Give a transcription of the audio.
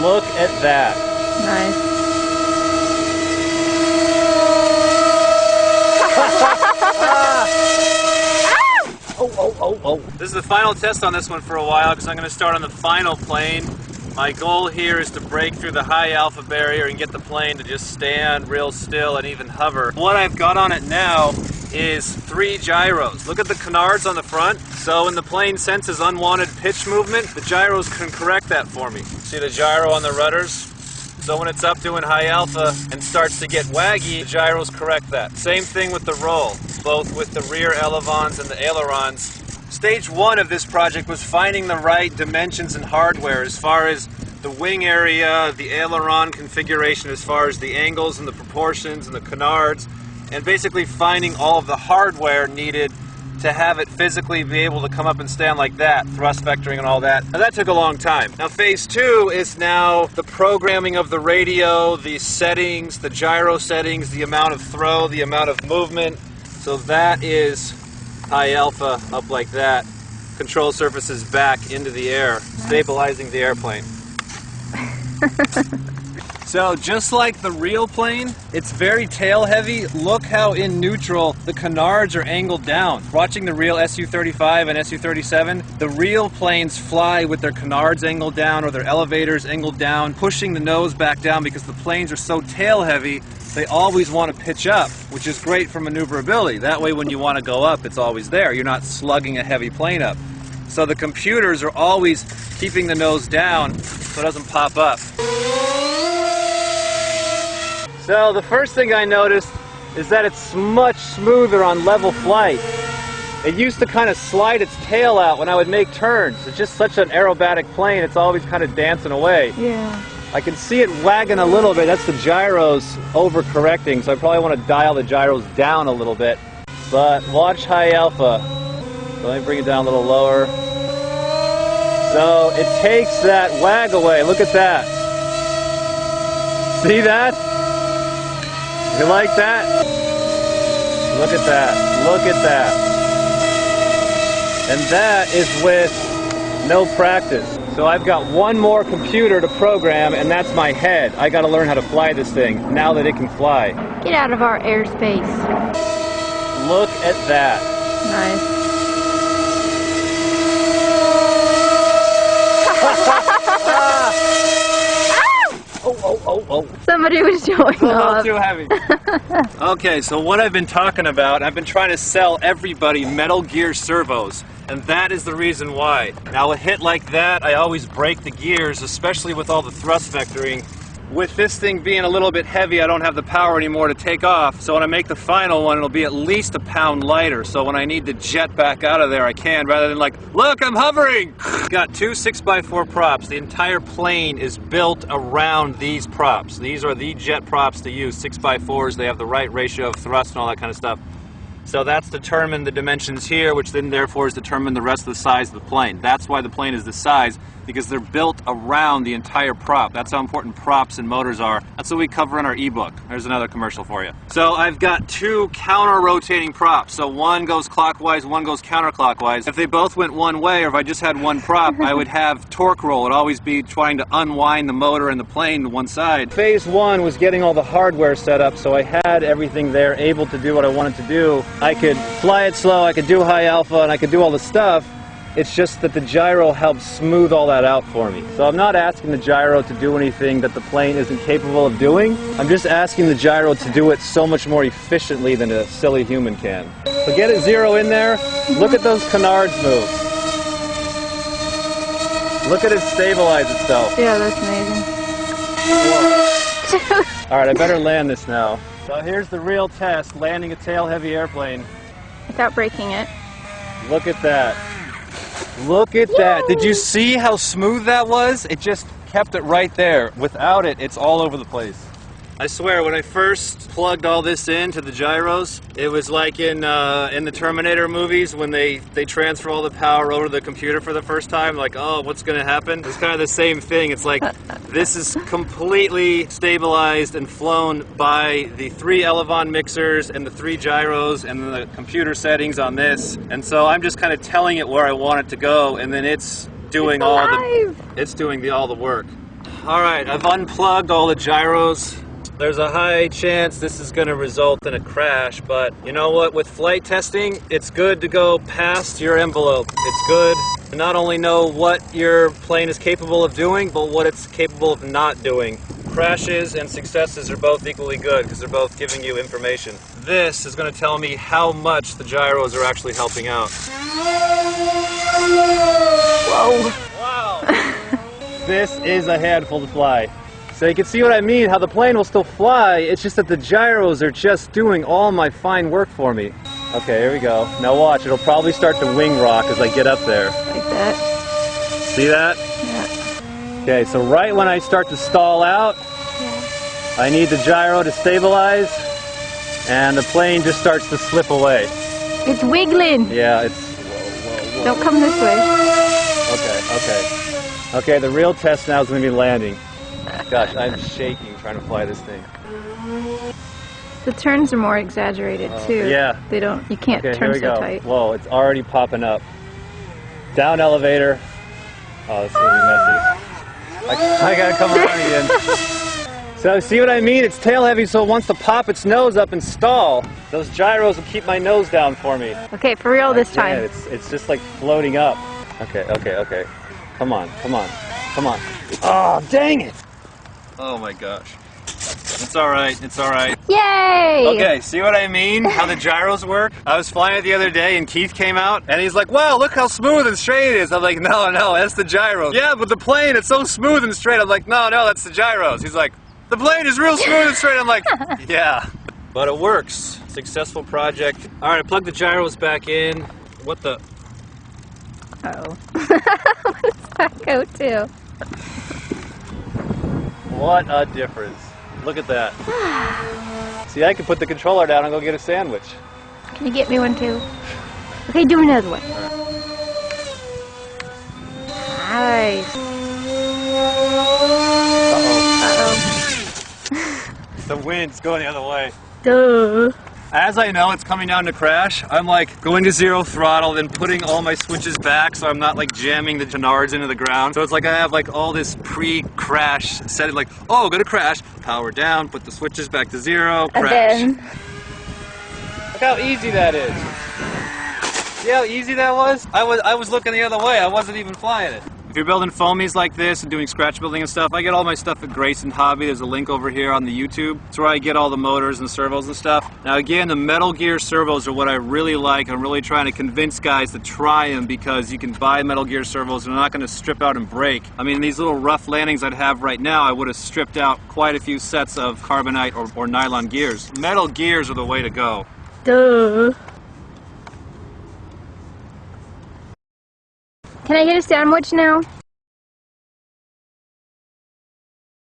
Look at that. Nice. Oh. This is the final test on this one for a while because I'm going to start on the final plane. My goal here is to break through the high alpha barrier and get the plane to just stand real still and even hover. What I've got on it now is 3 gyros. Look at the canards on the front. So when the plane senses unwanted pitch movement, the gyros can correct that for me. See the gyro on the rudders? So when it's up doing high alpha and starts to get waggy, the gyros correct that. Same thing with the roll, both with the rear elevons and the ailerons. Stage 1 of this project was finding the right dimensions and hardware as far as the wing area, the aileron configuration, as far as the angles and the proportions and the canards, and basically finding all of the hardware needed to have it physically be able to come up and stand like that, thrust vectoring and all that. Now that took a long time. Now phase 2 is now the programming of the radio, the settings, the gyro settings, the amount of throw, the amount of movement. So that is high alpha up like that. Control surfaces back into the air, stabilizing the airplane. So just like the real plane, it's very tail heavy. Look how in neutral the canards are angled down. Watching the real Su-35 and Su-37, the real planes fly with their canards angled down or their elevators angled down, pushing the nose back down because the planes are so tail heavy, they always want to pitch up, which is great for maneuverability. That way when you want to go up, it's always there. You're not slugging a heavy plane up. So the computers are always keeping the nose down so it doesn't pop up. So the first thing I noticed is that it's much smoother on level flight. It used to kind of slide its tail out when I would make turns. It's just such an aerobatic plane, it's always kind of dancing away. Yeah. I can see it wagging a little bit. That's the gyros overcorrecting, so I probably want to dial the gyros down a little bit. But watch high alpha. So let me bring it down a little lower. So it takes that wag away. Look at that. See that? You like that? Look at that. Look at that. And that is with no practice. So I've got one more computer to program, and that's my head. I got to learn how to fly this thing now that it can fly. Get out of our airspace. Look at that. Nice. Oh. Somebody was showing off. Too heavy. Okay, so what I've been talking about, I've been trying to sell everybody Metal Gear servos, and that is the reason why. Now a hit like that, I always break the gears, especially with all the thrust vectoring. With this thing being a little bit heavy, I don't have the power anymore to take off, so when I make the final one, it'll be at least a pound lighter, so when I need to jet back out of there, I can, rather than like, look, I'm hovering! Got 2 6x4 props. The entire plane is built around these props. These are the jet props to use, 6x4s. They have the right ratio of thrust and all that kind of stuff. So that's determined the dimensions here, which then therefore is determined the rest of the size of the plane. That's why the plane is this size, because they're built around the entire prop. That's how important props and motors are. That's what we cover in our ebook. There's another commercial for you. So I've got 2 counter-rotating props. So one goes clockwise, one goes counterclockwise. If they both went one way, or if I just had one prop, I would have torque roll. It'd always be trying to unwind the motor and the plane to one side. Phase 1 was getting all the hardware set up, so I had everything there able to do what I wanted to do. I could fly it slow, I could do high alpha, and I could do all the stuff. It's just that the gyro helps smooth all that out for me. So I'm not asking the gyro to do anything that the plane isn't capable of doing. I'm just asking the gyro to do it so much more efficiently than a silly human can. So get it 0 in there. Look at those canards move. Look at it stabilize itself. Yeah, that's amazing. All right, I better land this now. So here's the real test, landing a tail-heavy airplane. Without breaking it. Look at that. Look at that. Did you see how smooth that was? It just kept it right there. Without it, it's all over the place. I swear, when I first plugged all this into the gyros, it was like in the Terminator movies when they transfer all the power over to the computer for the first time. Like, oh, what's going to happen? It's kind of the same thing. It's like this is completely stabilized and flown by the 3 elevon mixers and the 3 gyros and the computer settings on this. And so I'm just kind of telling it where I want it to go, and then it's doing all the work. Alright, I've unplugged all the gyros. There's a high chance this is going to result in a crash, but you know what? With flight testing, it's good to go past your envelope. It's good to not only know what your plane is capable of doing, but what it's capable of not doing. Crashes and successes are both equally good because they're both giving you information. This is going to tell me how much the gyros are actually helping out. Whoa. Wow! This is a handful to fly. So you can see what I mean, how the plane will still fly, it's just that the gyros are just doing all my fine work for me. Okay, here we go. Now watch, it'll probably start to wing rock as I get up there. Like that? See that? Yeah. Okay, so right when I start to stall out, I need the gyro to stabilize, and the plane just starts to slip away. It's wiggling. Yeah, it's... Whoa. Don't come this way. Okay. Okay, the real test now is going to be landing. Gosh, I'm shaking trying to fly this thing. The turns are more exaggerated too. Yeah. You can't turn so tight. Whoa, it's already popping up. Down elevator. Oh, this is going to be messy. I gotta come around again. So see what I mean? It's tail heavy, so it wants to pop its nose up and stall. Those gyros will keep my nose down for me. Okay, for real this time. Yeah, it's just like floating up. Okay. Come on. Oh, dang it! Oh my gosh. It's alright. Yay! Okay, see what I mean? How the gyros work? I was flying it the other day and Keith came out and he's like, wow, look how smooth and straight it is. I'm like, no, that's the gyros. Yeah, but the plane, it's so smooth and straight. I'm like, no, that's the gyros. He's like, the plane is real smooth and straight. I'm like, yeah. But it works. Successful project. Alright, I plugged the gyros back in. What the? Uh-oh. Where does that go to? What a difference. Look at that. See, I can put the controller down and go get a sandwich. Can you get me one too? Okay, do another one. Nice. Uh-oh. The wind's going the other way. Duh. As I know it's coming down to crash, I'm like going to zero throttle, then putting all my switches back so I'm not like jamming the canards into the ground. So it's like I have like all this pre-crash setting, like, oh, gonna crash, power down, put the switches back to zero, crash. And then... Look how easy that is. See how easy that was? I was looking the other way, I wasn't even flying it. If you're building foamies like this and doing scratch building and stuff, I get all my stuff at Grayson Hobby. There's a link over here on the YouTube. It's where I get all the motors and servos and stuff. Now again, the Metal Gear servos are what I really like. I'm really trying to convince guys to try them because you can buy Metal Gear servos and they're not going to strip out and break. I mean, these little rough landings I'd have right now, I would have stripped out quite a few sets of carbonite or nylon gears. Metal gears are the way to go. Duh. Can I get a sandwich now?